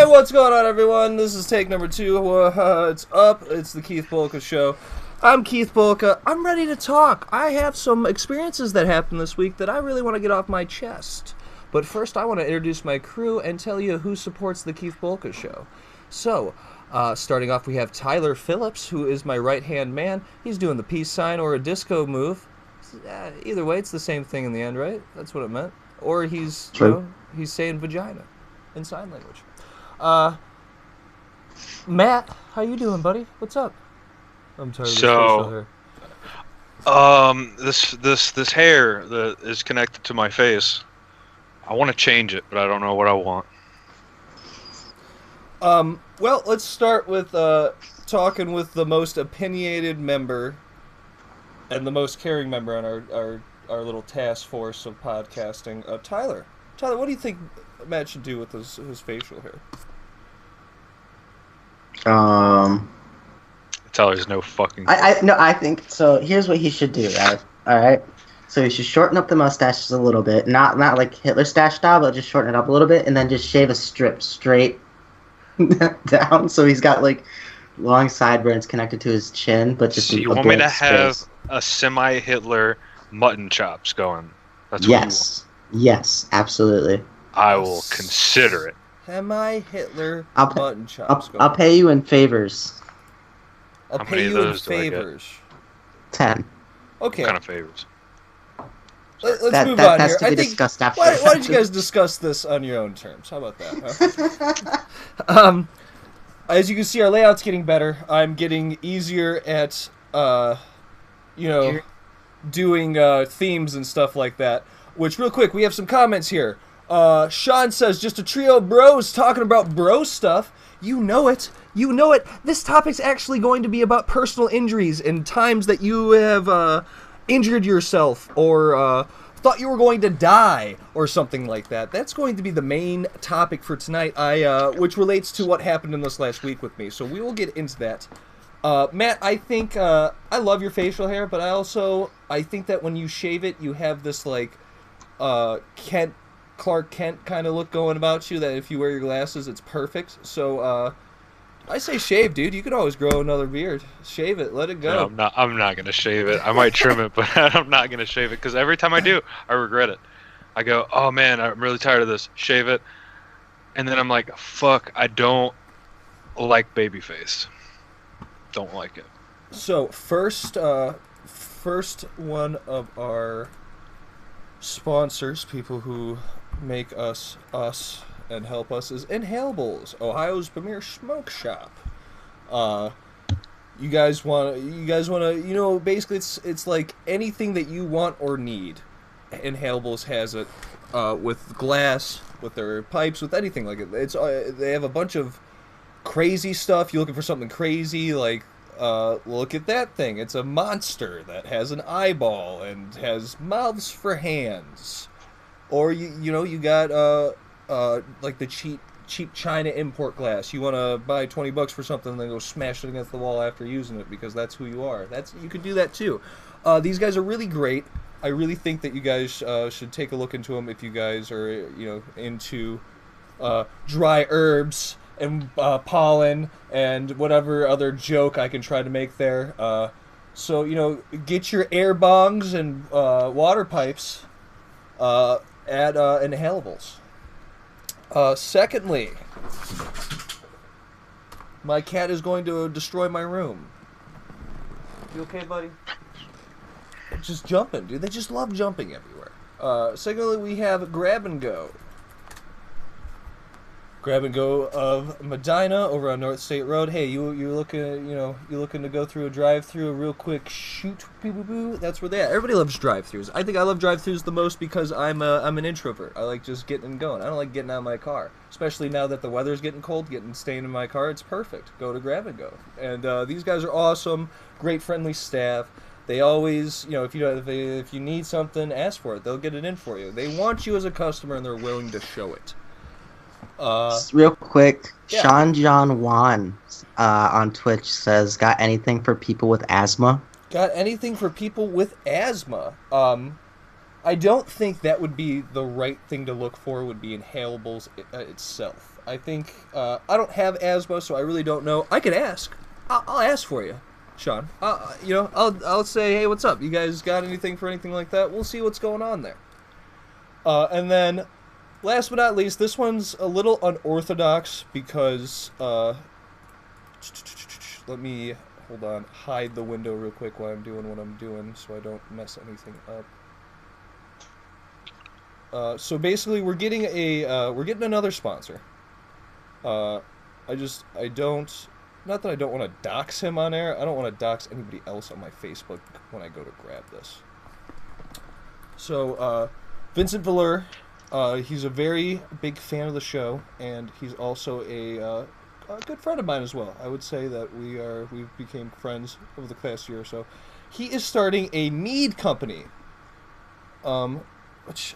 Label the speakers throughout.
Speaker 1: Hey, what's going on, everyone? This is take number 2. It's up. It's the Keith Bolka Show. I'm Keith Bolka. I'm ready to talk. I have some experiences that happened this week that I really want to get off my chest. But first, I want to introduce my crew and tell you who supports the Keith Bolka Show. So, starting off, we have Tyler Phillips, who is my right-hand man. He's doing the peace sign or a disco move. Either way, it's the same thing in the end, right? That's what it meant. Or he's, he's saying vagina in sign language. Matt, how you doing, buddy? What's up? I'm tired of this facial hair.
Speaker 2: This hair that is connected to my face, I want to change it, but I don't know what I want.
Speaker 1: Well, let's start with talking with the most opinionated member and the most caring member on our little task force of podcasting, Tyler. Tyler, what do you think Matt should do with his facial hair?
Speaker 2: Tyler's no fucking.
Speaker 3: I think so. Here's what he should do, right? All right. So he should shorten up the mustaches a little bit, not like Hitler stash style, but just shorten it up a little bit, and then just shave a strip straight down, so he's got like long sideburns connected to his chin, but just. So
Speaker 2: you want me to have a semi-Hitler mutton chops going? That's what
Speaker 3: yes. Yes, absolutely.
Speaker 2: I will consider it.
Speaker 1: Semi-Hitler mutton chops.
Speaker 3: I'll pay you in favors.
Speaker 1: I'll pay you in favors.
Speaker 3: 10.
Speaker 1: Okay.
Speaker 2: What kind of favors?
Speaker 1: Let's move on here.
Speaker 3: I think.
Speaker 1: Why don't you guys discuss this on your own terms? How about that? Huh? As you can see, our layout's getting better. I'm getting easier at, doing themes and stuff like that. Which, real quick, we have some comments here. Sean says, just a trio of bros talking about bro stuff. You know it. You know it. This topic's actually going to be about personal injuries and times that you have injured yourself or thought you were going to die or something like that. That's going to be the main topic for tonight, which relates to what happened in this last week with me. So we will get into that. Matt, I think I love your facial hair, but I think that when you shave it, you have this like Clark Kent kind of look going about you, that if you wear your glasses, it's perfect. So I say shave, dude. You could always grow another beard. Shave it. Let it go.
Speaker 2: No, I'm not going to shave it. I might trim it, but I'm not going to shave it because every time I do, I regret it. I go, oh, man, I'm really tired of this. Shave it. And then I'm like, fuck, I don't like babyface. Don't like it.
Speaker 1: So first one of our sponsors, people who make us and help us, is Inhalables, Ohio's premier smoke shop. You guys want to, basically it's like anything that you want or need. Inhalables has it with glass, with their pipes, with anything like it. They have a bunch of crazy stuff. You're looking for something crazy, like look at that thing. It's a monster that has an eyeball and has mouths for hands. Or you got like the cheap China import glass. You want to buy $20 for something and then go smash it against the wall after using it because that's who you are. You could do that too. These guys are really great. I really think that you guys should take a look into them if you guys are into dry herbs and pollen and whatever other joke I can try to make there. So get your air bongs and water pipes at Inhalables. Secondly, my cat is going to destroy my room. You okay, buddy? Just jumping, dude. They just love jumping everywhere. Secondly, we have Grab and Go. Grab and Go of Medina over on North State Road. Hey, you're looking to go through a drive-through, a real quick shoot, boo. That's where they are. Everybody loves drive-throughs. I think I love drive-throughs the most because I'm an introvert. I like just getting and going. I don't like getting out of my car, especially now that the weather's getting cold. Staying in my car, it's perfect. Go to Grab and Go, and these guys are awesome. Great, friendly staff. They always, if you need something, ask for it. They'll get it in for you. They want you as a customer, and they're willing to show it.
Speaker 3: Real quick,
Speaker 1: yeah.
Speaker 3: Sean John Wan on Twitch says, got anything for people with asthma?
Speaker 1: Got anything for people with asthma? I don't think that would be the right thing to look for, would be Inhalables itself. I think I don't have asthma, so I really don't know. I could ask. I'll ask for you, Sean. I'll say, hey, what's up? You guys got anything for anything like that? We'll see what's going on there. And then, last but not least, this one's a little unorthodox because let me hide the window real quick while I'm doing what I'm doing, so I don't mess anything up. So basically, we're getting another sponsor. Not that I don't want to dox him on air. I don't want to dox anybody else on my Facebook when I go to grab this. So, Vincent Valeur, he's a very big fan of the show, and he's also a good friend of mine as well. I would say that we became friends over the past year or so. He is starting a mead company. Which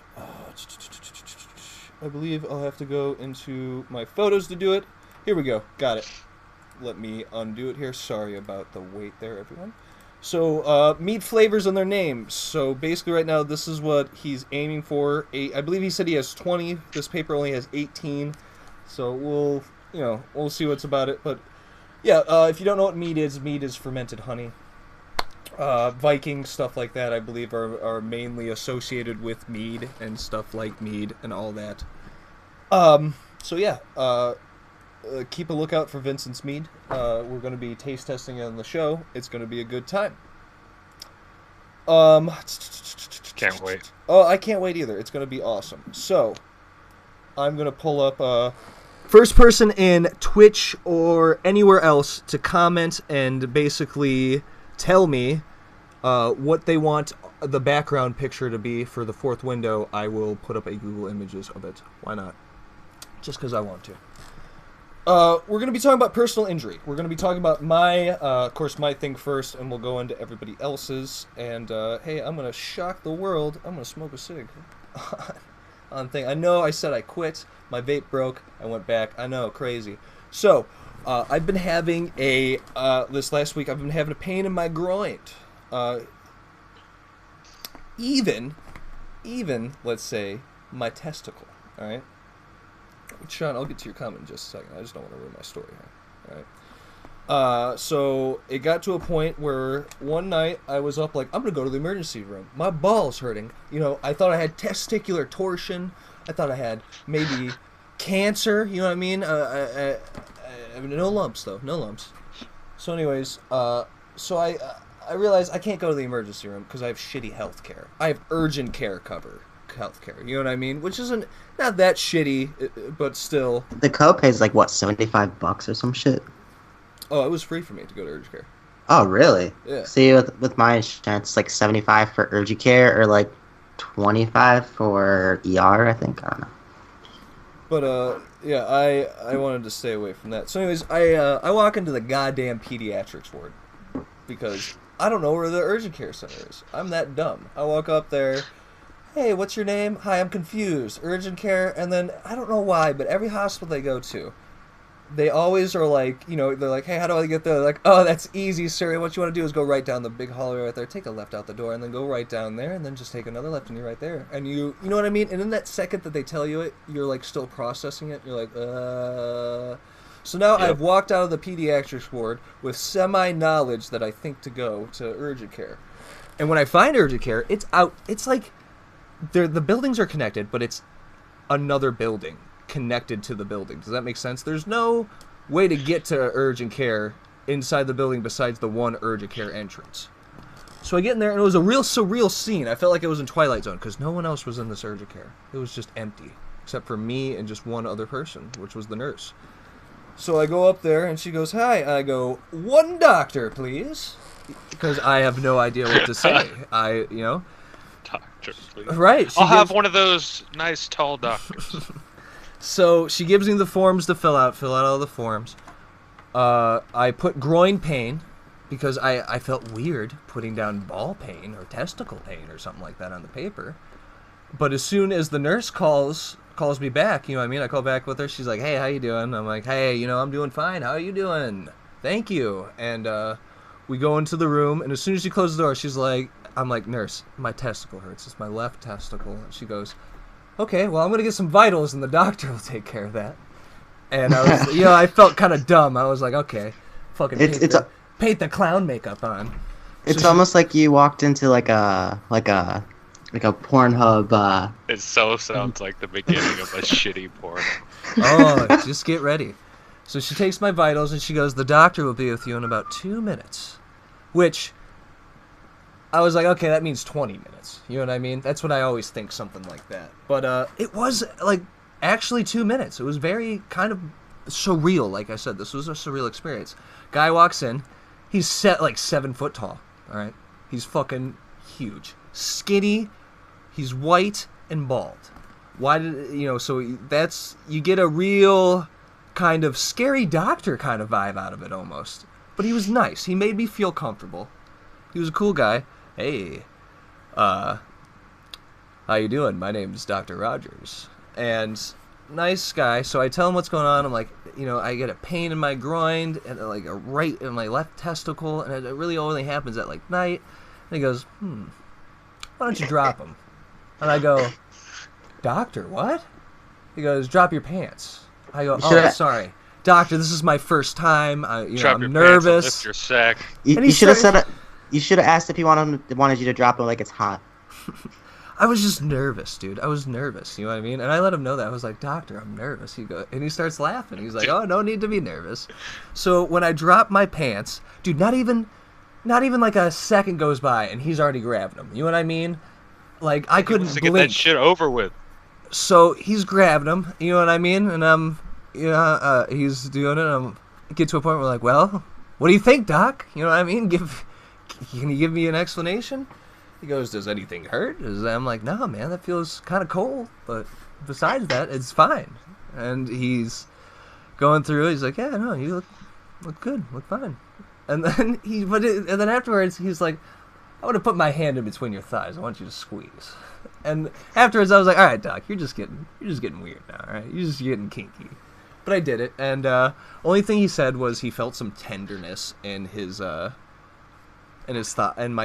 Speaker 1: I believe I'll have to go into my photos to do it. Here we go. Got it. Let me undo it here. Sorry about the wait there, everyone. So, mead flavors on their names. So, basically right now, this is what he's aiming for. I believe he said he has 20. This paper only has 18. So, we'll see what's about it. But, yeah, if you don't know what mead is fermented honey. Viking, stuff like that, I believe, are mainly associated with mead and stuff like mead and all that. So, yeah, keep a lookout for Vincent's mead. We're going to be taste testing it on the show. It's going to be a good time.
Speaker 2: Can't wait.
Speaker 1: Oh, I can't wait either. It's going to be awesome. So, I'm going to pull up first person in Twitch or anywhere else to comment and basically tell me what they want the background picture to be for the fourth window. I will put up a Google Images of it. Why not? Just because I want to. We're going to be talking about personal injury. We're going to be talking about my thing first, and we'll go into everybody else's. And, hey, I'm going to shock the world. I'm going to smoke a cig on thing. I know I said I quit. My vape broke. I went back. I know, crazy. So, I've been having this last week, I've been having a pain in my groin. Even, let's say, my testicle, all right? Sean, I'll get to your comment in just a second. I just don't want to ruin my story here. All right. So it got to a point where one night I was up like, I'm going to go to the emergency room. My ball's hurting. I thought I had testicular torsion. I thought I had maybe cancer. You know what I mean? No lumps, though. No lumps. So anyways, so I realized I can't go to the emergency room because I have shitty health care. I have urgent care healthcare, you know what I mean? Which isn't not that shitty, but still.
Speaker 3: The copay is like what, $75 or some shit?
Speaker 1: Oh, it was free for me to go to urgent care.
Speaker 3: Oh, really?
Speaker 1: Yeah.
Speaker 3: See, with my insurance, it's like $75 for urgent care or like $25 for ER, I think. I don't know.
Speaker 1: But yeah, I wanted to stay away from that. So anyways, I walk into the goddamn pediatrics ward because I don't know where the urgent care center is. I'm that dumb. I walk up there. Hey, what's your name? Hi, I'm confused. Urgent care. And then, I don't know why, but every hospital they go to, they always are like, they're like, hey, how do I get there? They're like, oh, that's easy, sir. What you want to do is go right down the big hallway right there. Take a left out the door, and then go right down there, and then just take another left, and you're right there. And you know what I mean? And in that second that they tell you it, you're like still processing it. You're like, So now I've walked out of the pediatrics ward with semi-knowledge that I think to go to urgent care. And when I find urgent care, it's out. It's like... the buildings are connected, but it's another building connected to the building. Does that make sense? There's no way to get to urgent care inside the building besides the one urgent care entrance. So I get in there, and it was a real surreal scene. I felt like I was in Twilight Zone, because no one else was in this urgent care. It was just empty, except for me and just one other person, which was the nurse. So I go up there, and she goes, hi. I go, one doctor, please. Because I have no idea what to say.
Speaker 2: Doctor, please.
Speaker 1: Right.
Speaker 2: I'll have one of those nice tall doctors.
Speaker 1: So she gives me the forms to fill out all the forms. I put groin pain because I felt weird putting down ball pain or testicle pain or something like that on the paper. But as soon as the nurse calls me back, you know what I mean? I call back with her. She's like, hey, how you doing? I'm like, hey, I'm doing fine. How are you doing? Thank you. And we go into the room, and as soon as she closes the door, she's like, I'm like, nurse, my testicle hurts. It's my left testicle. And she goes, okay, well, I'm going to get some vitals, and the doctor will take care of that. And I was, I felt kind of dumb. I was like, okay, fucking paint the clown makeup on.
Speaker 3: It's almost like you walked into like a Pornhub.
Speaker 2: It so sounds like the beginning of a shitty porn.
Speaker 1: Oh, just get ready. So she takes my vitals and she goes, the doctor will be with you in about 2 minutes. Which, I was like, okay, that means 20 minutes. You know what I mean? That's what I always think, something like that. But it was, like, actually 2 minutes. It was very kind of surreal, like I said. This was a surreal experience. Guy walks in. He's set like 7 foot tall, all right? He's fucking huge. Skinny. He's white and bald. Why did, so that's, you get a real kind of scary doctor kind of vibe out of it almost. But he was nice. He made me feel comfortable. He was a cool guy. Hey, how you doing? My name's Dr. Rogers. And nice guy. So I tell him what's going on. I'm like, I get a pain in my groin and like a right in my left testicle, and it really only happens at like night. And he goes, why don't you drop him? And I go, doctor, what? He goes, drop your pants. I go, sorry. Doctor, this is my first time.
Speaker 2: Drop
Speaker 1: I'm
Speaker 2: your
Speaker 1: nervous.
Speaker 2: Pants, lift your sack.
Speaker 3: You should have said it. You should have asked if he wanted you to drop him like it's hot.
Speaker 1: I was just nervous, dude. I was nervous. You know what I mean? And I let him know that. I was like, doctor, I'm nervous. And he starts laughing. He's like, oh, no need to be nervous. So when I drop my pants, dude, not even like a second goes by and he's already grabbing them. You know what I mean? Like, I couldn't blink.
Speaker 2: Get that shit over with.
Speaker 1: So he's grabbing them. You know what I mean? And he's doing it. I get to a point where we're like, well, what do you think, doc? You know what I mean? Can you give me an explanation? He goes, does anything hurt? I'm like, no, man, that feels kind of cold. But besides that, it's fine. And he's going through it. He's like, yeah, no, you look good, look fine. And then and then afterwards, he's like, I want to put my hand in between your thighs. I want you to squeeze. And afterwards, I was like, all right, doc, you're just getting weird now, all right? You're just getting kinky. But I did it, and only thing he said was he felt some tenderness in his my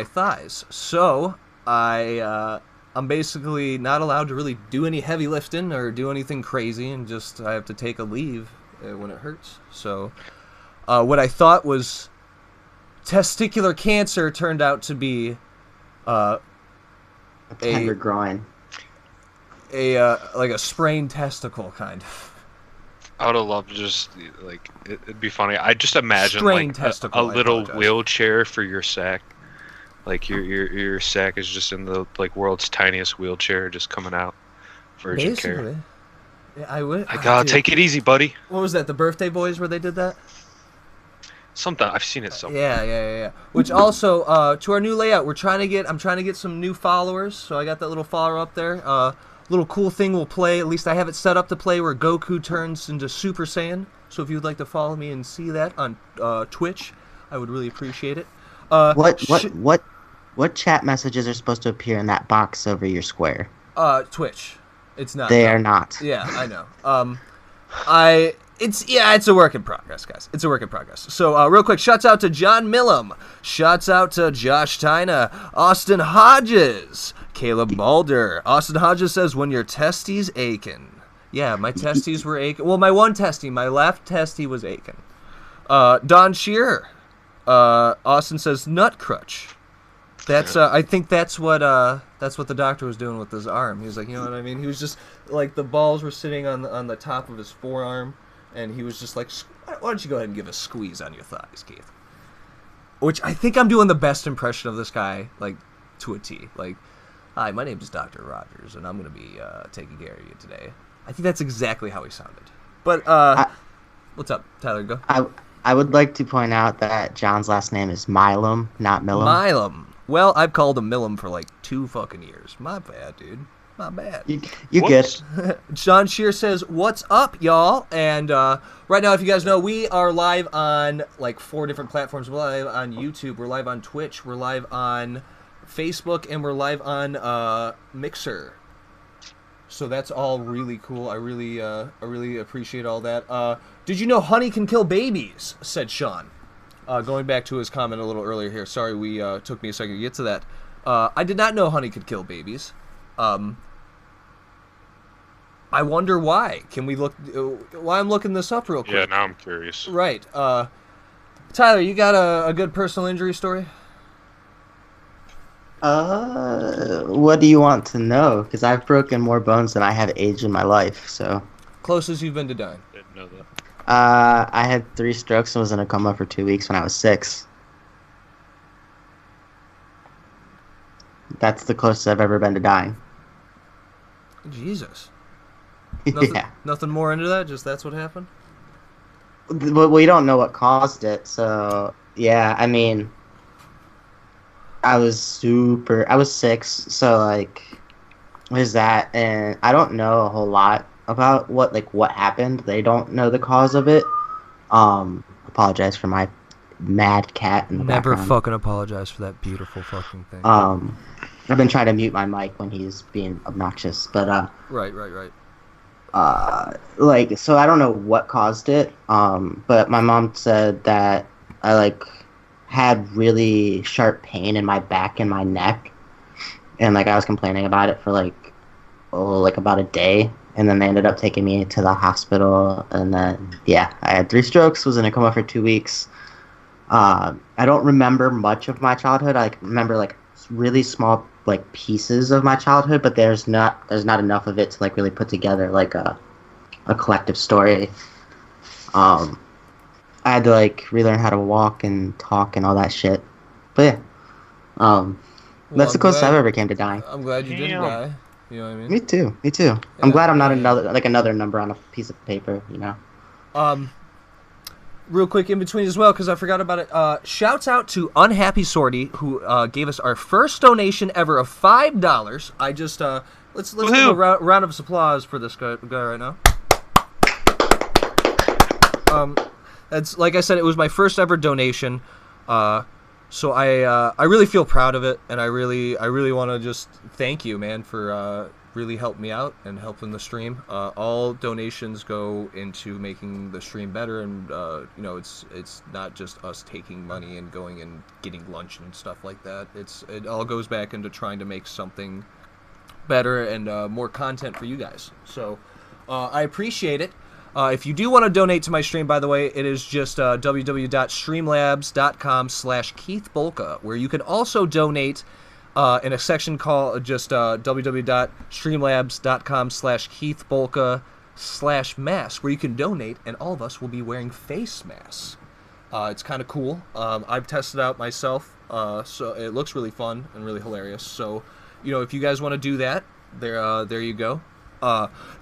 Speaker 1: thighs. So I'm basically not allowed to really do any heavy lifting or do anything crazy, and just I have to take a leave when it hurts. So what I thought was testicular cancer turned out to be
Speaker 3: a tender groin.
Speaker 1: Like a sprained testicle, kind of.
Speaker 2: I would have loved to just, like, it'd be funny. I just imagine,
Speaker 1: Strained
Speaker 2: like,
Speaker 1: testicle,
Speaker 2: a little wheelchair for your sack. Like, your sack is just in the, like, world's tiniest wheelchair just coming out. Virgin
Speaker 1: Basically.
Speaker 2: care.
Speaker 1: Yeah, I would.
Speaker 2: Like, take it easy, buddy.
Speaker 1: What was that, the Birthday Boys where they did that?
Speaker 2: Something. I've seen it somewhere.
Speaker 1: Yeah. Which also, to our new layout, I'm trying to get some new followers. So I got that little follower up there. Little cool thing will play. At least I have it set up to play where Goku turns into Super Saiyan. So if you'd like to follow me and see that on Twitch, I would really appreciate it.
Speaker 3: What chat messages are supposed to appear in that box over your square?
Speaker 1: Twitch. It's not.
Speaker 3: They are not.
Speaker 1: Yeah, I know. It's a work in progress, guys. It's a work in progress. So, real quick, shouts out to John Millum. Shouts out to Josh Tyna. Austin Hodges. Caleb Mulder. Austin Hodges says, when your testes aching. Yeah, my testes were aching. Well, my left testy was aching. Don Shearer. Austin says, nut crutch. That's I think that's what the doctor was doing with his arm. He was like, you know what I mean? He was just like the balls were sitting on the top of his forearm, and he was just like, why don't you go ahead and give a squeeze on your thighs, Keith? Which I think I'm doing the best impression of this guy, like to a T. Like, hi, my name is Dr. Rogers, and I'm gonna be taking care of you today. I think that's exactly how he sounded. But what's up, Tyler? Go.
Speaker 3: I would like to point out that John's last name is Milam, not Millum.
Speaker 1: Milam. Well, I've called him Millum for like 2 fucking years. My bad, dude. My bad.
Speaker 3: You get.
Speaker 1: John Shear says, what's up, y'all? And right now, if you guys know, we are live on like 4 different platforms. We're live on YouTube. We're live on Twitch. We're live on Facebook. And we're live on Mixer. So that's all really cool. I really appreciate all that. Did you know honey can kill babies? Said Sean. Going back to his comment a little earlier here. Sorry, took me a second to get to that. I did not know honey could kill babies. I wonder why. Can we look? Why I'm looking this up real quick.
Speaker 2: Yeah, now I'm curious.
Speaker 1: Right. Tyler, you got a good personal injury story?
Speaker 3: What do you want to know? Because I've broken more bones than I have age in my life, so.
Speaker 1: Closest you've been to dying.
Speaker 2: Didn't know that.
Speaker 3: I had 3 strokes and was in a coma for 2 weeks when I was 6. That's the closest I've ever been to dying.
Speaker 1: Jesus. Nothing,
Speaker 3: Yeah.
Speaker 1: Nothing more into that? Just that's what happened?
Speaker 3: But we don't know what caused it, so yeah, I mean, I was 6, so like, what is that? And I don't know a whole lot about what happened. They don't know the cause of it. Apologize for my mad cat in the
Speaker 1: Never
Speaker 3: background.
Speaker 1: fucking apologize for that beautiful fucking thing.
Speaker 3: I've been trying to mute my mic when he's being obnoxious, but
Speaker 1: Right.
Speaker 3: so I don't know what caused it. But my mom said that I had really sharp pain in my back and my neck, and I was complaining about it for about a day, and then they ended up taking me to the hospital, and then I had 3 strokes, was in a coma for 2 weeks. I don't remember much of my childhood. I remember really small pieces of my childhood, but there's not enough of it to really put together a collective story. I had to relearn how to walk and talk and all that shit. But that's the closest I've ever came to dying.
Speaker 1: I'm glad you didn't die. You know what I mean?
Speaker 3: Me too. I'm glad I'm not another number on a piece of paper, you know.
Speaker 1: Real quick in between as well, because I forgot about it. Shouts out to Unhappy Sortie, who gave us our first donation ever of $5. I just let's give a round of applause for this guy right now. That's like I said, it was my first ever donation. So I really feel proud of it, and I really want to just thank you, man, for really helping me out and helping the stream. All donations go into making the stream better, and it's not just us taking money and going and getting lunch and stuff like that. It all goes back into trying to make something better and more content for you guys. So I appreciate it. If you do want to donate to my stream, by the way, it is just www.streamlabs.com/KeithBolka, where you can also donate in a section called just www.streamlabs.com/KeithBolka/mask, where you can donate, and all of us will be wearing face masks. It's kind of cool. I've tested out myself, so it looks really fun and really hilarious. So, if you guys want to do that, there you go.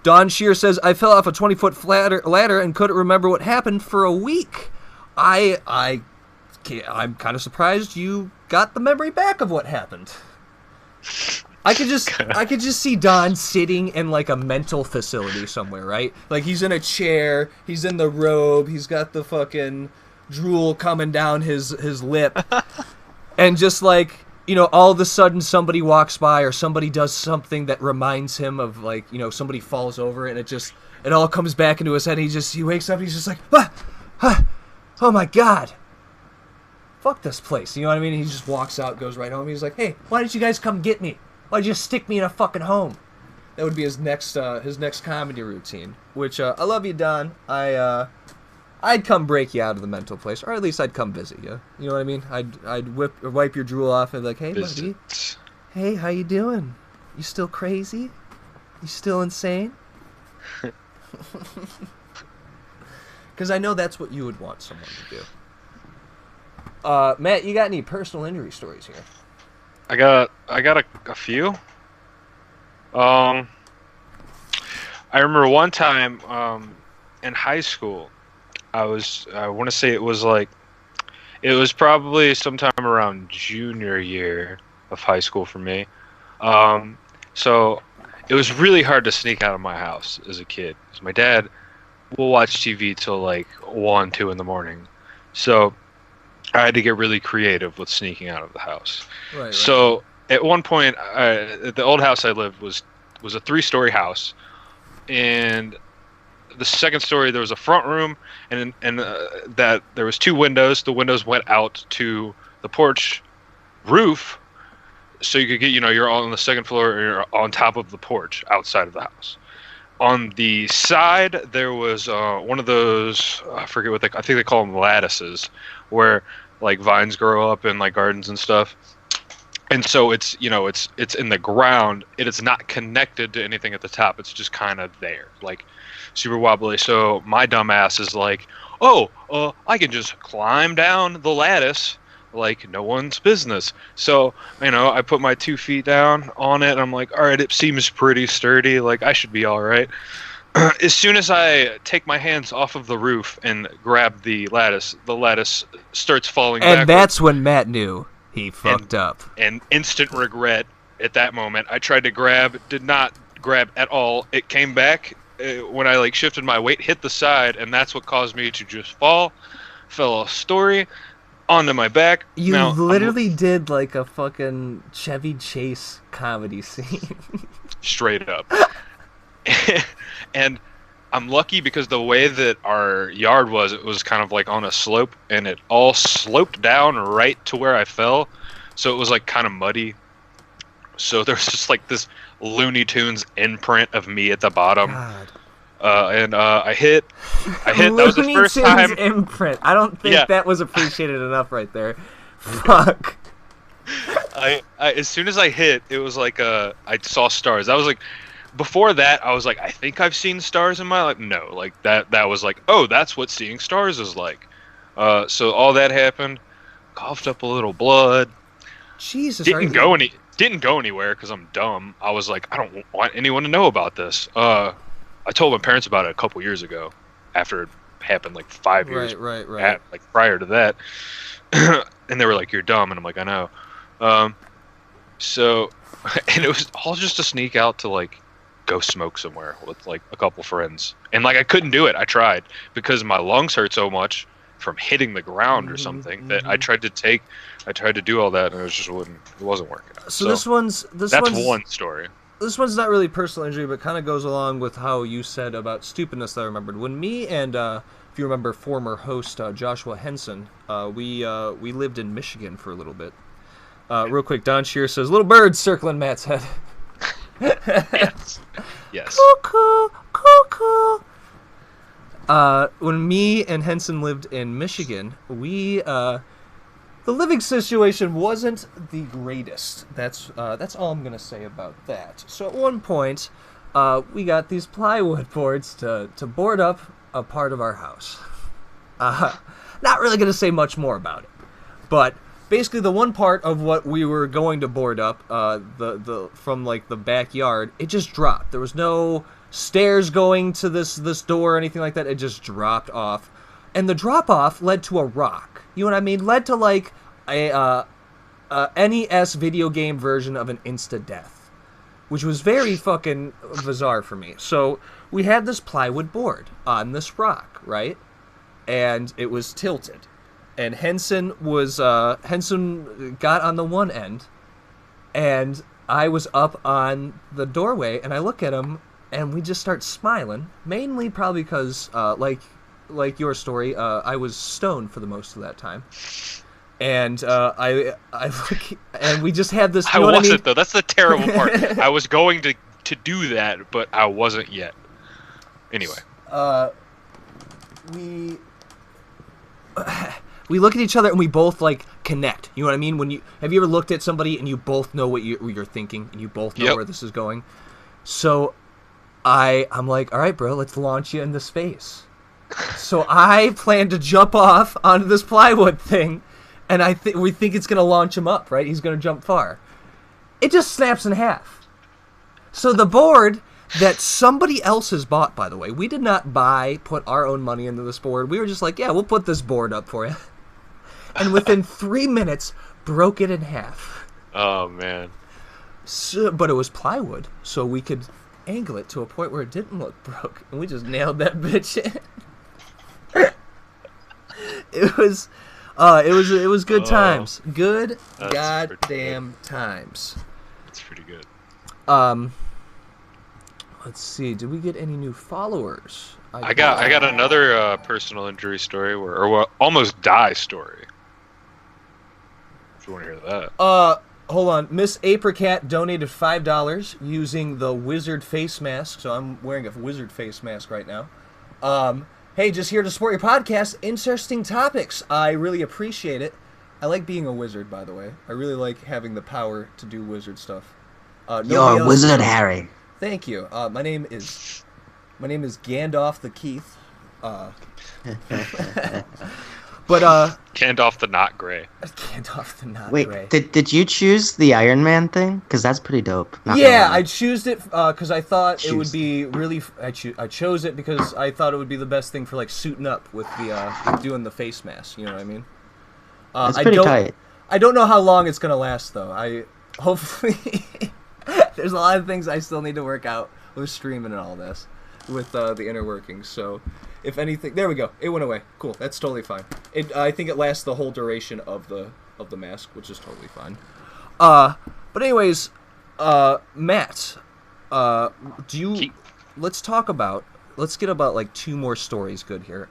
Speaker 1: Don Shear says, I fell off a 20-foot ladder and couldn't remember what happened for a week. I'm kind of surprised you got the memory back of what happened. I could just see Don sitting in a mental facility somewhere, right? He's in a chair, he's in the robe, he's got the fucking drool coming down his lip, and just all of a sudden somebody walks by or somebody does something that reminds him of somebody falls over, and it all comes back into his head. He wakes up, he's just like, oh my god, fuck this place, you know what I mean? And he just walks out, goes right home. He's like, hey, why didn't you guys come get me? Why'd you just stick me in a fucking home? That would be his next comedy routine, which I love you, Don. I'd come break you out of the mental place, or at least I'd come visit you. You know what I mean? I'd wipe your drool off and be like, hey, buddy. Hey, how you doing? You still crazy? You still insane? Because I know that's what you would want someone to do. Matt, you got any personal injury stories here?
Speaker 2: I got a few. I remember one time in high school, I want to say it was probably sometime around junior year of high school for me. So it was really hard to sneak out of my house as a kid, because my dad will watch TV till 1, 2 in the morning. So I had to get really creative with sneaking out of the house. Right. So at one point, the old house I lived was a 3-story house, and the second story there was a front room, and that there was 2 windows. The windows went out to the porch roof, so you could get, you're on the second floor, or you're on top of the porch outside of the house. on the side there was one of those, I forget what I think they call them lattices, where like vines grow up in like gardens and stuff. And so it's it's in the ground. It is not connected to anything at the top. It's just kind of there, like super wobbly. So my dumb ass is like, oh, I can just climb down the lattice like no one's business. So I put my 2 feet down on it. And I'm like, all right, it seems pretty sturdy. Like I should be all right. As soon as I take my hands off of the roof and grab the lattice starts falling backwards.
Speaker 4: And that's when Matt knew. He fucked up.
Speaker 2: And instant regret at that moment. I tried to grab, did not grab at all. It came back when I like shifted my weight, hit the side, and that's what caused me to just fall. Fell off story onto my back.
Speaker 4: You literally did like a fucking Chevy Chase comedy scene.
Speaker 2: Straight up. And I'm lucky because the way that our yard was, it was kind of like on a slope, and it all sloped down right to where I fell. So it was like kind of muddy. So there's just like this Looney Tunes imprint of me at the bottom.
Speaker 4: God.
Speaker 2: And I hit. That was the first time.
Speaker 4: Imprint. I don't think that was appreciated enough right there. Fuck.
Speaker 2: I as soon as I hit, it was like I saw stars. I was like. Before that, I was like, I think I've seen stars in my life. No, like that was like, oh, that's what seeing stars is like. So all that happened. Coughed up a little blood.
Speaker 4: Jesus.
Speaker 2: Didn't go anywhere because I'm dumb. I was like, I don't want anyone to know about this. I told my parents about it a couple years ago, after it happened like 5 years.
Speaker 4: Right.
Speaker 2: Like prior to that, and they were like, "You're dumb," and I'm like, "I know." So, and it was all just to sneak out to like go smoke somewhere with like a couple friends, and like I couldn't do it. I tried because my lungs hurt so much from hitting the ground or something that I tried to do all that, and it wasn't working out.
Speaker 4: So that's one
Speaker 2: story.
Speaker 4: This one's not really personal injury, but kind of goes along with how you said about stupidness that I remembered. When me and if you remember former host Joshua Henson, we lived in Michigan for a little bit. Real quick, Don Shear says, "Little birds circling Matt's head."
Speaker 2: Yes.
Speaker 4: Cuckoo. When me and Henson lived in Michigan, the living situation wasn't the greatest. That's all I'm gonna say about that. So at one point, we got these plywood boards to board up a part of our house. Not really gonna say much more about it, but basically the one part of what we were going to board up, the from like the backyard, it just dropped. There was no stairs going to this door or anything like that. It just dropped off, and the drop off led to a rock. You know what I mean? Led to like a NES video game version of an insta death, which was very fucking bizarre for me. So we had this plywood board on this rock, right? And it was tilted. And Henson got on the one end, and I was up on the doorway, and I look at him, and we just start smiling, mainly probably because, like your story, I was stoned for the most of that time. And I look, and we just had this.
Speaker 2: I wasn't, though. That's the terrible part. I was going to do that, but I wasn't yet. Anyway.
Speaker 4: We look at each other and we both like connect. You know what I mean? Have you ever looked at somebody and you both know what you're thinking and you both know where this is going? So I'm like, all right, bro, let's launch you into space. So I plan to jump off onto this plywood thing, and we think it's gonna launch him up, right? He's gonna jump far. It just snaps in half. So the board that somebody else has bought, by the way, we did not put our own money into this board. We were just like, yeah, we'll put this board up for you. And within 3 minutes, broke it in half.
Speaker 2: Oh, man.
Speaker 4: So, but it was plywood, so we could angle it to a point where it didn't look broke. And we just nailed that bitch in. It was good times. Good goddamn times.
Speaker 2: That's pretty good.
Speaker 4: Let's see. Did we get any new followers?
Speaker 2: I got another personal injury story or almost die story. If you want to hear that.
Speaker 4: hold on. Miss Apricot donated $5 using the wizard face mask. So I'm wearing a wizard face mask right now. Hey, just here to support your podcast. Interesting topics. I really appreciate it. I like being a wizard, by the way. I really like having the power to do wizard stuff.
Speaker 3: You're a wizard, Harry.
Speaker 4: Thank you. My name is Gandalf the Keith. But
Speaker 2: Gandalf the not gray.
Speaker 4: Gandalf the not
Speaker 3: Wait,
Speaker 4: gray.
Speaker 3: did you choose the Iron Man thing? Because that's pretty dope. Not
Speaker 4: Yeah,
Speaker 3: gonna lie.
Speaker 4: I chose it because I thought it would be really. I chose it because I thought it would be the best thing for like suiting up with the with doing the face mask. You know what I mean?
Speaker 3: It's pretty tight.
Speaker 4: I don't know how long it's gonna last though. Hopefully there's a lot of things I still need to work out with streaming and all this, with the inner workings. So, if anything, there we go. It went away. Cool. That's totally fine. I think it lasts the whole duration of the mask, which is totally fine. But anyways, Matt, let's get about like 2 more stories good here.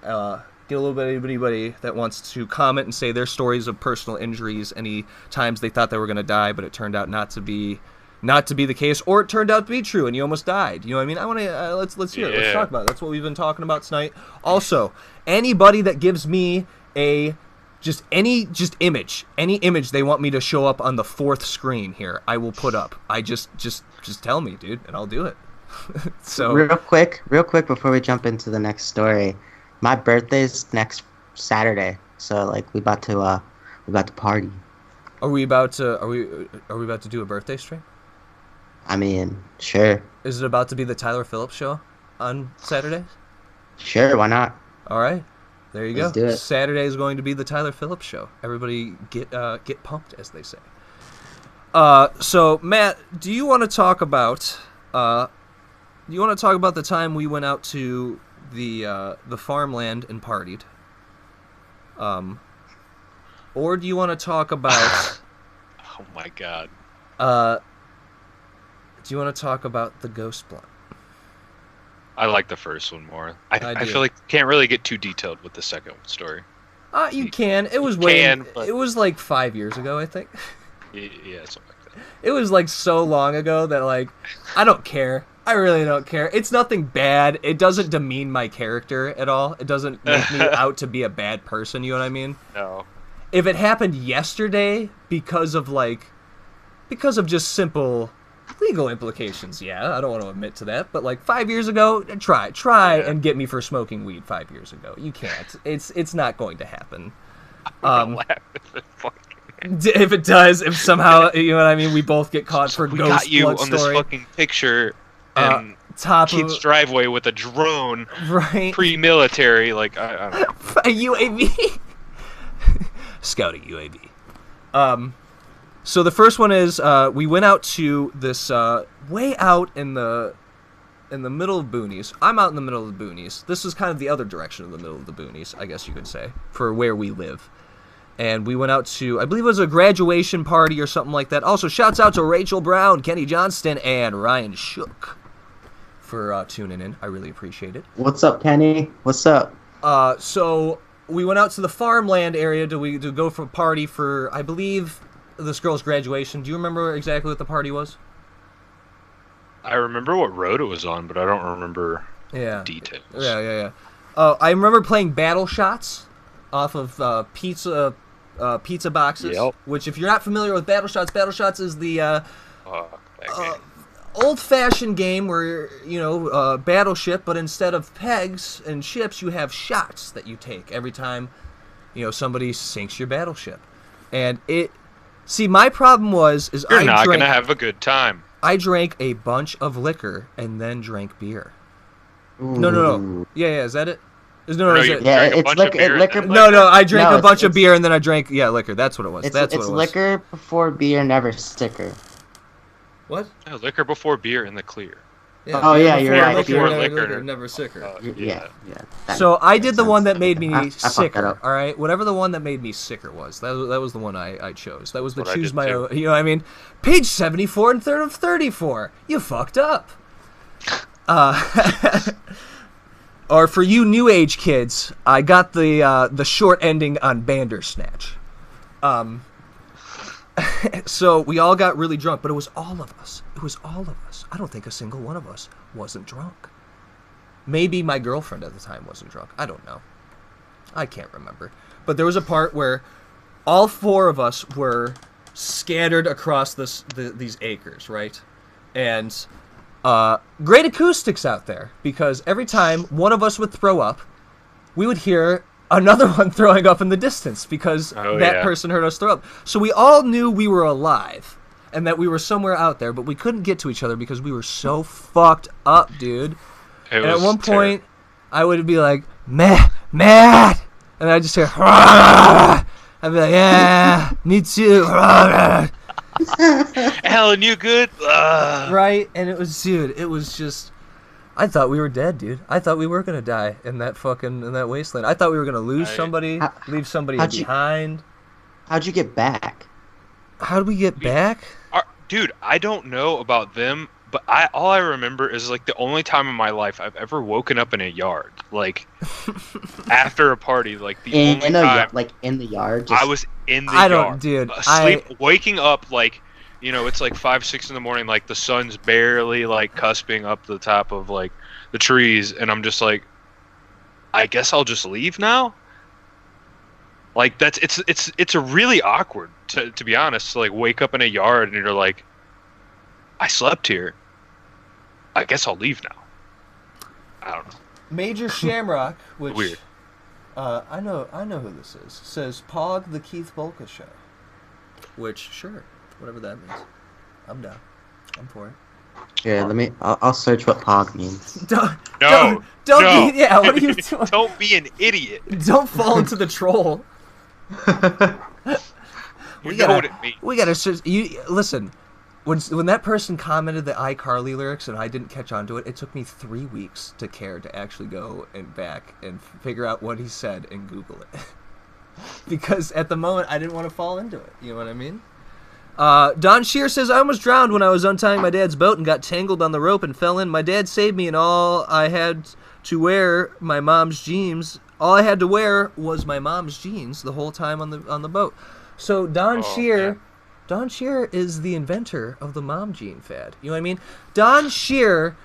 Speaker 4: Get a little bit of anybody that wants to comment and say their stories of personal injuries, any times they thought they were going to die, but it turned out not to be the case, or it turned out to be true and you almost died. You know what I mean? I want to let's hear it. Let's talk about it. That's what we've been talking about tonight. Also, anybody that gives me any image they want me to show up on the 4th screen here, I will put up. I just tell me, dude, and I'll do it. So
Speaker 3: real quick before we jump into the next story, my birthday's next Saturday, so like we about to party.
Speaker 4: Are we about to do a birthday stream?
Speaker 3: I mean, sure.
Speaker 4: Is it about to be the Tyler Phillips show on Saturday?
Speaker 3: Sure, why not?
Speaker 4: All right, there you
Speaker 3: Let's
Speaker 4: go.
Speaker 3: do it.
Speaker 4: Saturday is going to be the Tyler Phillips show. Everybody get pumped, as they say. So Matt, do you want to talk about the time we went out to the farmland and partied? Or do you want to talk about?
Speaker 2: Oh my god.
Speaker 4: Do you want to talk about the ghost blunt?
Speaker 2: I like the first one more.
Speaker 4: I
Speaker 2: I
Speaker 4: do.
Speaker 2: feel like you can't really get too detailed with the second story.
Speaker 4: You can. It was
Speaker 2: but-
Speaker 4: It was like 5 years ago, I think.
Speaker 2: Yeah, something like that.
Speaker 4: It was like so long ago that like I don't care. I really don't care. It's nothing bad. It doesn't demean my character at all. It doesn't make me out to be a bad person. You know what I mean?
Speaker 2: No.
Speaker 4: If it happened yesterday because of just simple legal implications, yeah, I don't want to admit to that. But like 5 years ago, try and get me for smoking weed 5 years ago. You can't. It's not going to happen.
Speaker 2: Laugh if it fucking-
Speaker 4: If it does, if somehow, you know what I mean, we both get caught for
Speaker 2: we
Speaker 4: ghost
Speaker 2: got you
Speaker 4: blood
Speaker 2: on
Speaker 4: story.
Speaker 2: this fucking picture in
Speaker 4: Top
Speaker 2: Keith's
Speaker 4: of
Speaker 2: driveway with a drone,
Speaker 4: right
Speaker 2: pre-military. Like I don't know.
Speaker 4: a UAV, scouting UAV. So the first one is we went out to this way out in the middle of boonies. I'm out in the middle of the boonies. This is kind of the other direction of the middle of the boonies, I guess you could say, for where we live. And we went out to, I believe it was a graduation party or something like that. Also, shouts out to Rachel Brown, Kenny Johnston, and Ryan Shook for tuning in. I really appreciate it.
Speaker 3: What's up, Kenny? What's up?
Speaker 4: So we went out to the farmland area to go for a party for, I believe, this girl's graduation. Do you remember exactly what the party was?
Speaker 2: I remember what road it was on, but I don't remember details.
Speaker 4: Yeah. I remember playing Battle Shots off of pizza boxes.
Speaker 2: Yep.
Speaker 4: Which, if you're not familiar with Battle Shots is the
Speaker 2: Fuck that game.
Speaker 4: old-fashioned game where, battleship, but instead of pegs and ships, you have shots that you take every time, somebody sinks your battleship. And my problem is
Speaker 2: You're not gonna have a good time.
Speaker 4: I drank a bunch of liquor and then drank beer.
Speaker 3: Ooh.
Speaker 4: No. Yeah, is that it?
Speaker 2: No,
Speaker 4: Is
Speaker 2: you
Speaker 4: it?
Speaker 3: Yeah,
Speaker 2: drank a
Speaker 3: it's
Speaker 2: bunch
Speaker 3: liquor-
Speaker 2: of beer.
Speaker 3: liquor-
Speaker 2: and then
Speaker 4: No, I drank
Speaker 3: No,
Speaker 4: a bunch of
Speaker 3: it's-
Speaker 4: beer and then I drank, liquor. That's what it was.
Speaker 3: It's
Speaker 4: That's what it was.
Speaker 3: liquor before beer, never sticker.
Speaker 4: What?
Speaker 2: No, liquor before beer in the clear.
Speaker 3: Oh,
Speaker 4: beer
Speaker 3: yeah, you're
Speaker 4: before
Speaker 3: right,
Speaker 4: liquor,
Speaker 3: beer
Speaker 4: never
Speaker 2: before
Speaker 4: liquor,
Speaker 2: liquor.
Speaker 4: never sicker.
Speaker 3: Yeah.
Speaker 4: So I did
Speaker 3: makes
Speaker 4: the one
Speaker 3: sense.
Speaker 4: that made me
Speaker 3: I fucked that
Speaker 4: sicker.
Speaker 3: up.
Speaker 4: All right, whatever the one that made me sicker was. That was the one I chose. That was the
Speaker 2: What I
Speaker 4: choose
Speaker 2: did
Speaker 4: my
Speaker 2: too.
Speaker 4: own. You know what I mean? Page 74 and third of 34. You fucked up. Or for you new age kids, I got the short ending on Bandersnatch. So we all got really drunk, but it was all of us. It was all of us. I don't think a single one of us wasn't drunk. Maybe my girlfriend at the time wasn't drunk. I don't know. I can't remember. But there was a part where all four of us were scattered across these acres, right? And great acoustics out there, because every time one of us would throw up, we would hear another one throwing up in the distance, because that person heard us throw up. So we all knew we were alive and that we were somewhere out there, but we couldn't get to each other because we were so fucked up, dude. And at one point, I would be like, Matt! And I'd just hear, I'd be like, yeah, me too.
Speaker 2: Alan, you good?
Speaker 4: Right? And it was, dude, it was just, I thought we were dead, dude. I thought we were going to die in that wasteland. I thought we were going to lose somebody, leave somebody behind.
Speaker 3: How'd you get back?
Speaker 4: How did we get back?
Speaker 2: Dude, I don't know about them, but all I remember is like the only time in my life I've ever woken up in a yard, like after a party, like the only time,
Speaker 3: like in the yard.
Speaker 2: I was in the yard,
Speaker 4: dude,
Speaker 2: asleep, waking up, like, you know, it's like 5, 6 in the morning, like the sun's barely like cusping up the top of like the trees, and I'm just like, I guess I'll just leave now. Like it's a really awkward to be honest, to like wake up in a yard and you're like, I slept here. I guess I'll leave now. I don't know.
Speaker 4: Major Shamrock, which
Speaker 2: weird.
Speaker 4: I know who this is. Says Pog the Keith Bolka Show. Which, sure, whatever that means. I'm down. I'm for it.
Speaker 3: Yeah, I'll search what Pog means.
Speaker 4: Don't
Speaker 2: no.
Speaker 4: be, yeah, what are you doing?
Speaker 2: Don't be an idiot.
Speaker 4: Don't fall into the troll.
Speaker 2: You know what it means.
Speaker 4: We gotta search. Listen, when that person commented the iCarly lyrics and I didn't catch on to it, it took me 3 weeks to care to actually go and back and figure out what he said and Google it. Because at the moment, I didn't want to fall into it. You know what I mean? Don Shear says, I almost drowned when I was untying my dad's boat and got tangled on the rope and fell in. My dad saved me, and all I had to wear my mom's jeans. All I had to wear was my mom's jeans the whole time on the boat. So Don Shear is the inventor of the mom jean fad. You know what I mean? Don Shear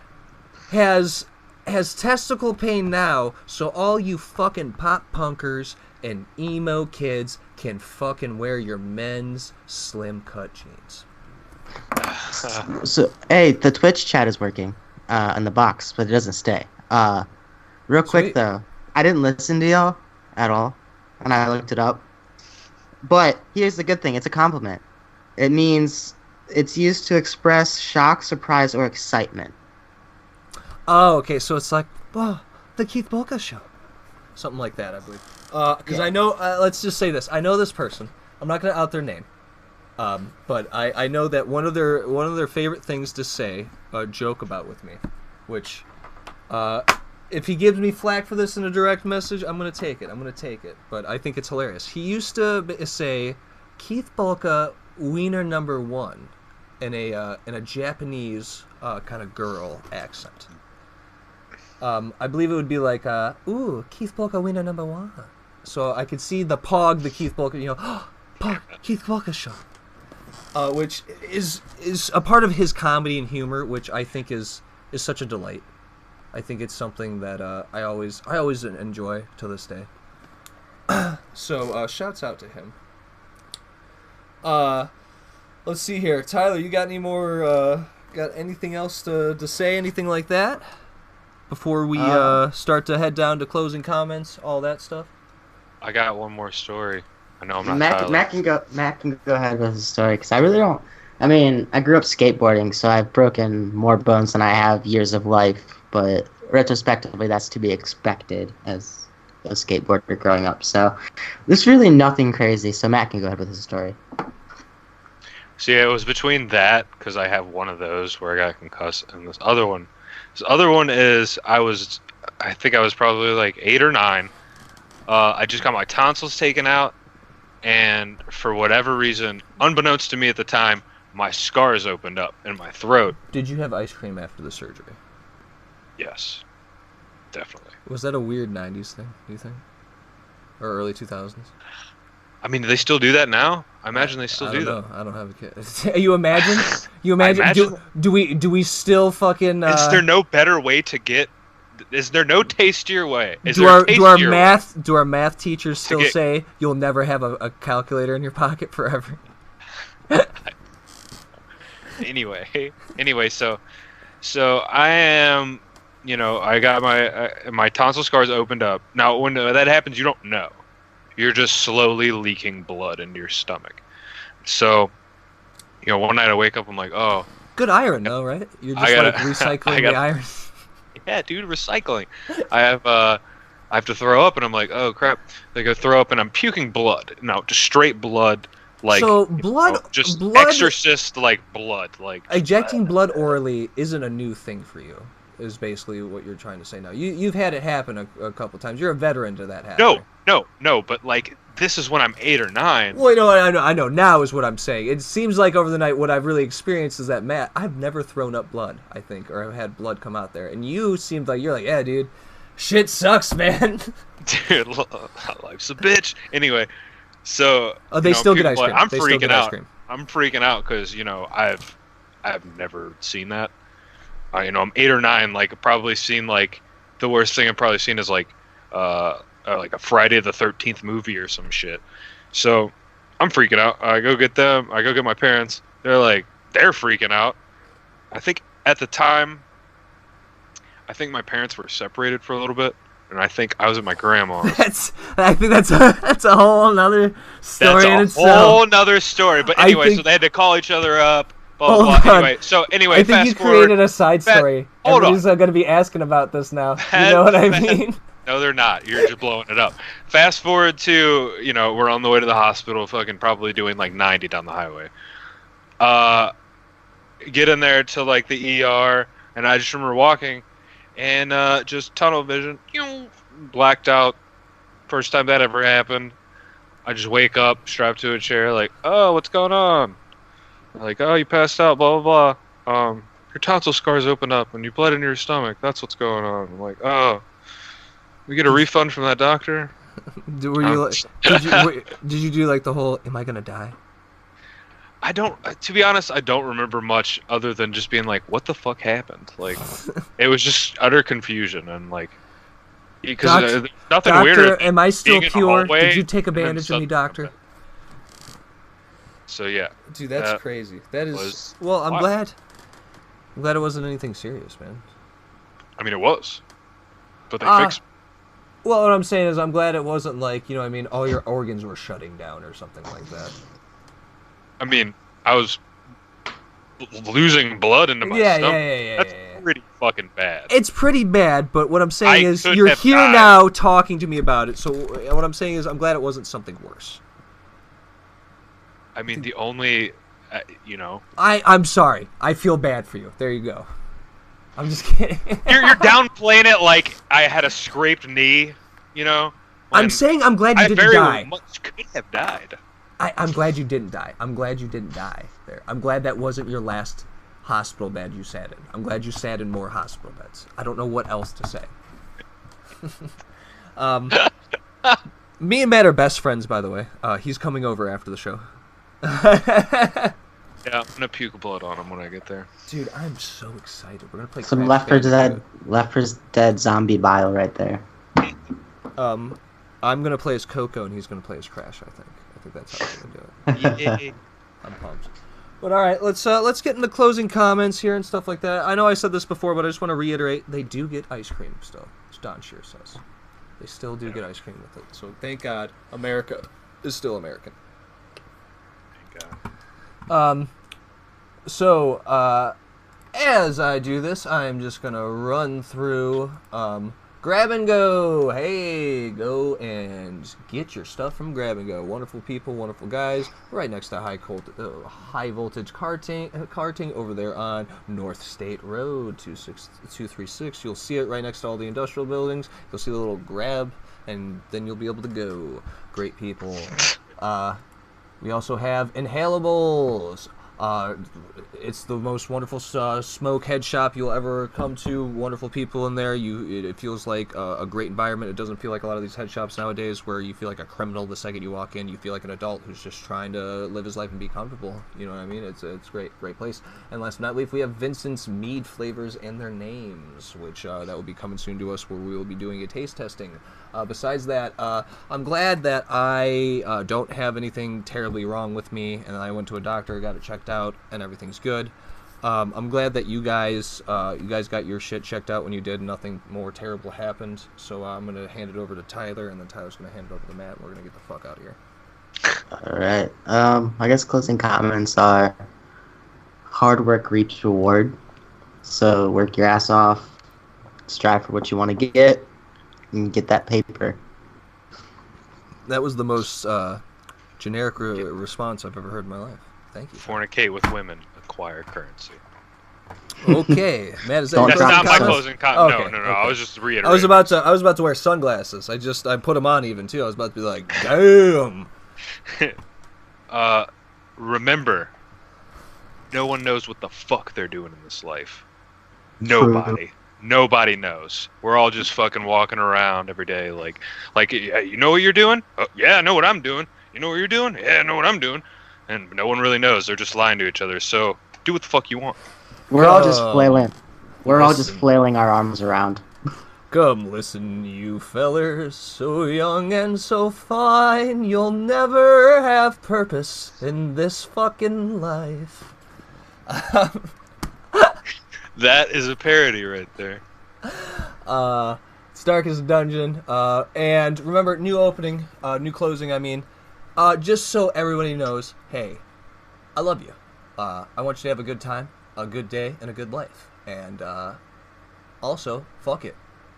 Speaker 4: has testicle pain now, so all you fucking pop punkers and emo kids can fucking wear your men's slim cut jeans.
Speaker 3: So, hey, the Twitch chat is working in the box, but it doesn't stay. Real quick, though, I didn't listen to y'all at all, and I looked it up. But here's the good thing. It's a compliment. It means it's used to express shock, surprise, or excitement.
Speaker 4: Oh, okay, so it's like, the Keith Bolka Show. Something like that, I believe. Because I know, let's just say this. I know this person. I'm not going to out their name. But I know that one of their favorite things to say, joke about with me, which, if he gives me flack for this in a direct message, I'm going to take it. But I think it's hilarious. He used to say, Keith Bolka, Wiener #1, in a Japanese kind of girl accent. I believe it would be like, ooh, Keith Bolka, Wiener #1. So I could see the Pog, the Keith Bolka, Pog, Keith Bolka Show. Which is a part of his comedy and humor, which I think is such a delight. I think it's something that I always enjoy to this day. So shouts out to him. Let's see here, Tyler. You got any more? Got anything else to say? Anything like that? Before we start to head down to closing comments, all that stuff.
Speaker 2: I got one more story. I know I'm not
Speaker 3: Matt can go ahead with his story, because I really don't. I mean, I grew up skateboarding, so I've broken more bones than I have years of life. But retrospectively, that's to be expected as a skateboarder growing up. So there's really nothing crazy. So Matt can go ahead with his story.
Speaker 2: So yeah, it was between that, because I have one of those where I got concussed, and this other one. This other one is I think I was probably like 8 or 9. I just got my tonsils taken out, and for whatever reason, unbeknownst to me at the time, my scars opened up in my throat.
Speaker 4: Did you have ice cream after the surgery?
Speaker 2: Yes, definitely.
Speaker 4: Was that a weird 90s thing, do you think? Or early 2000s?
Speaker 2: I mean, do they still do that now? I imagine they still do that.
Speaker 4: I don't have a kid. You imagine? You imagine?
Speaker 2: imagine-
Speaker 4: Do we still fucking?
Speaker 2: Is there no better way to get? Is there no tastier way?
Speaker 4: Do our math teachers still say you'll never have a calculator in your pocket forever?
Speaker 2: Anyway, so I am, I got my tonsil scars opened up. Now, when that happens, you don't know. You're just slowly leaking blood into your stomach. So, one night I wake up, I'm like, oh.
Speaker 4: Good iron, though, right? You're just recycling the iron.
Speaker 2: Yeah, dude, recycling. I have to throw up, and I'm like, oh crap. They go throw up, and I'm puking blood. No, just straight blood. Like,
Speaker 4: so blood,
Speaker 2: exorcist like blood. Like
Speaker 4: ejecting blood orally isn't a new thing for you. Is basically what you're trying to say now. You've had it happen a couple times. You're a veteran to that happening.
Speaker 2: No, but like this is when I'm 8 or 9.
Speaker 4: Well, I know. Now is what I'm saying. It seems like over the night, what I've really experienced is that I've never thrown up blood. I think, or I've had blood come out there, and you seemed like you're like, yeah, dude, shit sucks, man.
Speaker 2: Dude, life's a bitch. Anyway, so
Speaker 4: they still get ice cream.
Speaker 2: I'm freaking out. I'm freaking out because I've never seen that. I'm 8 or 9. Like, I've probably seen like the worst thing I've probably seen is like a Friday the 13th movie or some shit. So I'm freaking out. I go get them. I go get my parents. They're freaking out. I think at the time, my parents were separated for a little bit, and I think I was at my grandma's.
Speaker 4: I think that's a whole nother story in itself.
Speaker 2: That's a whole nother story. But anyway, so they had to call each other up. Blah, blah. Anyway,
Speaker 4: I think you created a side story. Everybody's going to be asking about this now. You know what I mean?
Speaker 2: No, they're not. You're just blowing it up. Fast forward to, we're on the way to the hospital, fucking probably doing like 90 down the highway. Get in there to like the ER, and I just remember walking, and just tunnel vision, blacked out. First time that ever happened. I just wake up, strapped to a chair, like, oh, what's going on? Like, oh, you passed out, blah, blah, blah. Your tonsil scars open up and you bled into your stomach. That's what's going on. I'm like, oh. We get a refund from that doctor?
Speaker 4: Did you do like the whole, am I going to die?
Speaker 2: To be honest, I don't remember much other than just being like, what the fuck happened? Like, it was just utter confusion and like, because nothing weird.
Speaker 4: Am I still pure? Did you take advantage of me, doctor?
Speaker 2: So yeah,
Speaker 4: dude, that's crazy. That is I'm glad it wasn't anything serious, man.
Speaker 2: I mean, it was, but they fixed.
Speaker 4: Well, what I'm saying is, I'm glad it wasn't like all your organs were shutting down or something like that.
Speaker 2: I mean, I was losing blood into my stomach.
Speaker 4: Yeah.
Speaker 2: That's pretty fucking bad.
Speaker 4: It's pretty bad, but what I'm saying is, you're here now talking to me about it. So what I'm saying is, I'm glad it wasn't something worse.
Speaker 2: I mean, the only,
Speaker 4: I'm sorry. I feel bad for you. There you go. I'm just kidding.
Speaker 2: You're downplaying it like I had a scraped knee,
Speaker 4: I'm saying I'm glad you didn't die.
Speaker 2: I very much could have died.
Speaker 4: I'm glad you didn't die. I'm glad you didn't die there. I'm glad that wasn't your last hospital bed you sat in. I'm glad you sat in more hospital beds. I don't know what else to say. Me and Matt are best friends, by the way. He's coming over after the show.
Speaker 2: Yeah, I'm gonna puke blood on him when I get there.
Speaker 4: Dude, I'm so excited. We're gonna play
Speaker 3: some Left 4 Dead zombie bile right there.
Speaker 4: I'm gonna play as Coco and he's gonna play as Crash. I think that's how we're gonna do it.
Speaker 2: Yay.
Speaker 4: I'm pumped. But all right, let's get into closing comments here and stuff like that. I know I said this before, but I just want to reiterate: they do get ice cream still. As Don Shear says, they still do get ice cream with it. So thank God, America is still American. As I do this, I'm just gonna run through Grab and Go. Hey, go and get your stuff from Grab and Go. Wonderful people, wonderful guys. Right next to high voltage karting over there on North State Road 236. You'll see it right next to all the industrial buildings. You'll see the little Grab, and then you'll be able to go. Great people. We also have inhalables. It's the most wonderful smoke head shop you'll ever come to. Wonderful people in there. It feels like a great environment. It doesn't feel like a lot of these head shops nowadays where you feel like a criminal the second you walk in. You feel like an adult who's just trying to live his life and be comfortable. You know what I mean? It's great place. And last but not least, we have Vincent's Mead Flavors and Their Names, which that will be coming soon to us, where we will be doing a taste testing. Besides that, I'm glad that I don't have anything terribly wrong with me, and I went to a doctor, got it checked out, and everything's good. I'm glad that you guys got your shit checked out when you did. Nothing more terrible happened. So I'm gonna hand it over to Tyler, and then Tyler's gonna hand it over to Matt, and we're gonna get the fuck out of here.
Speaker 3: All right. I guess closing comments are: hard work reach reward. So work your ass off, strive for what you want to get, and get that paper.
Speaker 4: That was the most generic response I've ever heard in my life. Thank you.
Speaker 2: Fornicate with women, acquire currency.
Speaker 4: Okay, Matt, is that
Speaker 3: Don't
Speaker 2: That's not my
Speaker 3: comments?
Speaker 2: closing comment.
Speaker 4: Okay,
Speaker 2: No.
Speaker 4: okay.
Speaker 2: I was just reiterating.
Speaker 4: I was about to wear sunglasses. I put them on even too. I was about to be like, damn.
Speaker 2: Remember, no one knows what the fuck they're doing in this life. Nobody. Nobody knows. We're all just fucking walking around every day like, yeah, you know what you're doing? Oh, yeah, I know what I'm doing. You know what you're doing? Yeah, I know what I'm doing. And no one really knows. They're just lying to each other. So do what the fuck you want.
Speaker 3: We're all just flailing. We're all just
Speaker 4: listen.
Speaker 3: flailing our arms around.
Speaker 4: Come listen, you fellers, so young and so fine, you'll never have purpose in this fucking life.
Speaker 2: That is a parody right there.
Speaker 4: It's dark as a dungeon. And remember, new opening, new closing, I mean. Just so everybody knows, hey, I love you. I want you to have a good time, a good day, and a good life. And also, fuck it.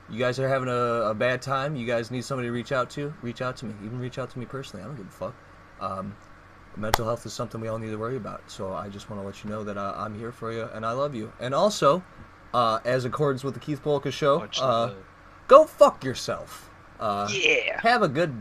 Speaker 4: You guys are having a bad time. You guys need somebody to reach out to. Reach out to me. Even reach out to me personally. I don't give a fuck. Mental health is something we all need to worry about. So I just want to let you know that I'm here for you and I love you. And also, as accordance with the Keith Polka show, go fuck yourself.
Speaker 2: Yeah.
Speaker 4: Have a good